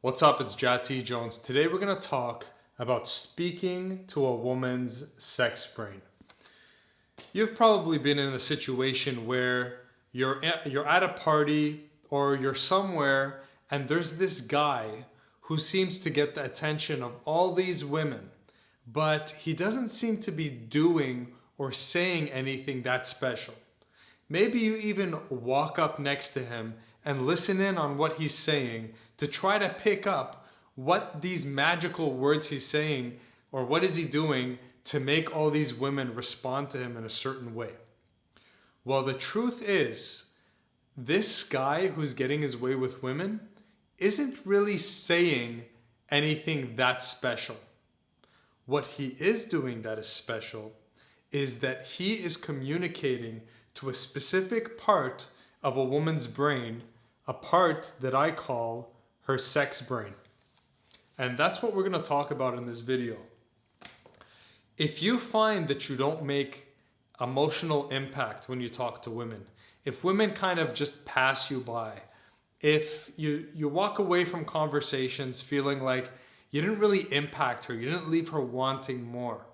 What's up? It's Jati Jones. Today we're going to talk about speaking to a woman's sex brain. You've probably been in a situation where you're at a party or you're somewhere and there's this guy who seems to get the attention of all these women, but he doesn't seem to be doing or saying anything that special. Maybe you even walk up next to him and listen in on what he's saying to try to pick up what these magical words he's saying or what is he doing to make all these women respond to him in a certain way. Well, the truth is, this guy who's getting his way with women isn't really saying anything that special. What he is doing that is special is that he is communicating to a specific part of a woman's brain, a part that I call her sex brain. And that's what we're going to talk about in this video. If you find that you don't make emotional impact when you talk to women, if women kind of just pass you by, if you walk away from conversations feeling like you didn't really impact her, you didn't leave her wanting more,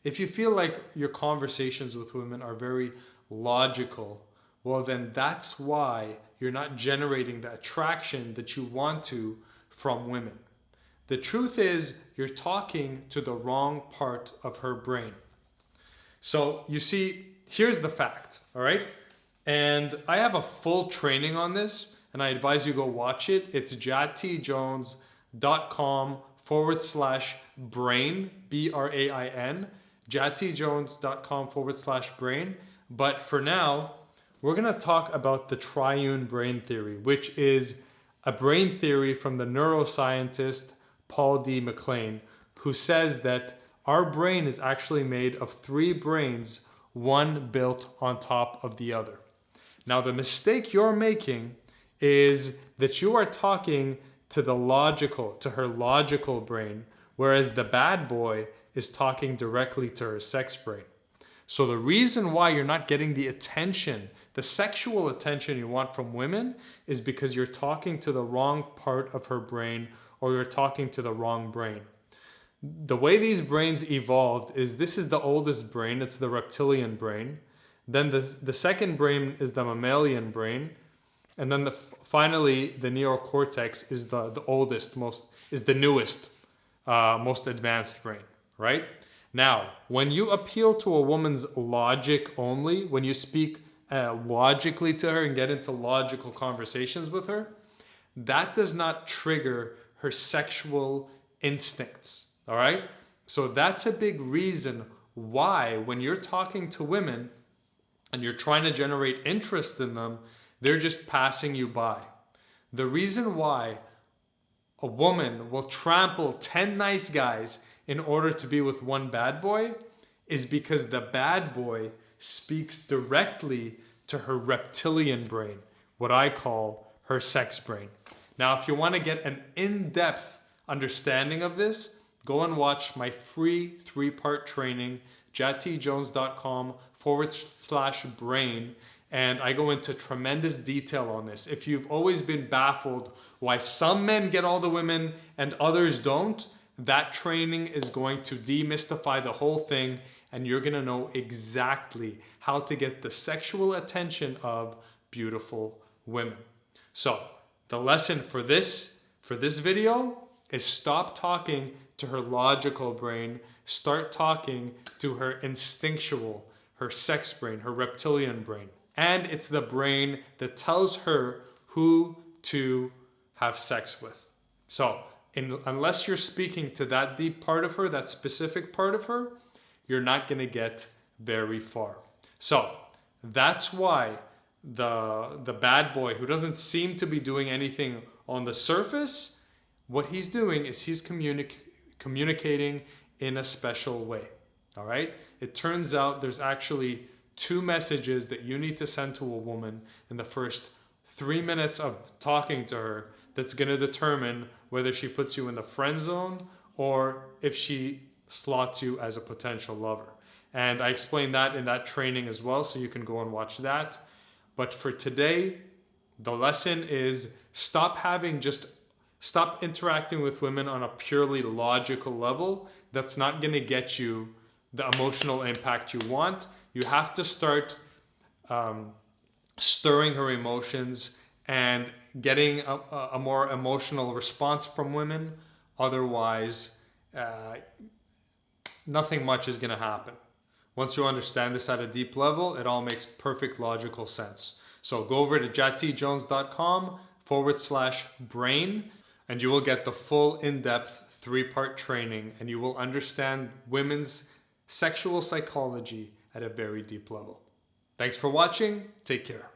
if you feel like your conversations with women are very logical, well then that's why you're not generating the attraction that you want to from women. The truth is you're talking to the wrong part of her brain. So you see, here's the fact, all right? And I have a full training on this and I advise you go watch it. It's jatijones.com/brain, BRAIN, jatijones.com/brain. But for now, we're going to talk about the triune brain theory, which is a brain theory from the neuroscientist Paul D. MacLean, who says that our brain is actually made of three brains, one built on top of the other. Now, the mistake you're making is that you are talking to her logical brain, whereas the bad boy is talking directly to her sex brain. So the reason why you're not getting the attention, the sexual attention you want from women, is because you're talking to the wrong part of her brain or you're talking to the wrong brain. The way these brains evolved is this is the oldest brain, it's the reptilian brain. Then the second brain is the mammalian brain. And then finally, the neocortex is the oldest, the newest, most advanced brain, right? Now, when you appeal to a woman's logic only, when you speak logically to her and get into logical conversations with her, that does not trigger her sexual instincts, all right? So that's a big reason why when you're talking to women and you're trying to generate interest in them, they're just passing you by. The reason why a woman will trample 10 nice guys in order to be with one bad boy is because the bad boy speaks directly to her reptilian brain, what I call her sex brain. Now, if you want to get an in-depth understanding of this, go and watch my free 3-part training, jatijones.com/brain. And I go into tremendous detail on this. If you've always been baffled why some men get all the women and others don't, that training is going to demystify the whole thing and you're going to know exactly how to get the sexual attention of beautiful women. So the lesson for this video is stop talking to her logical brain, start talking to her instinctual, her sex brain, her reptilian brain. And it's the brain that tells her who to have sex with. So unless you're speaking to that deep part of her, that specific part of her, you're not going to get very far. So that's why the bad boy who doesn't seem to be doing anything on the surface, what he's doing is he's communicating in a special way. All right? It turns out there's actually 2 messages that you need to send to a woman in the first 3 minutes of talking to her that's going to determine whether she puts you in the friend zone or if she slots you as a potential lover. And I explained that in that training as well, so you can go and watch that. But for today, the lesson is stop having just Stop interacting with women on a purely logical level. That's not going to get you the emotional impact you want. You have to start stirring her emotions and getting a more emotional response from women. Otherwise, nothing much is going to happen. Once you understand this at a deep level, it all makes perfect logical sense. So go over to jatjones.com/brain and you will get the full in-depth 3-part training, and you will understand women's sexual psychology at a very deep level. Thanks for watching. Take care.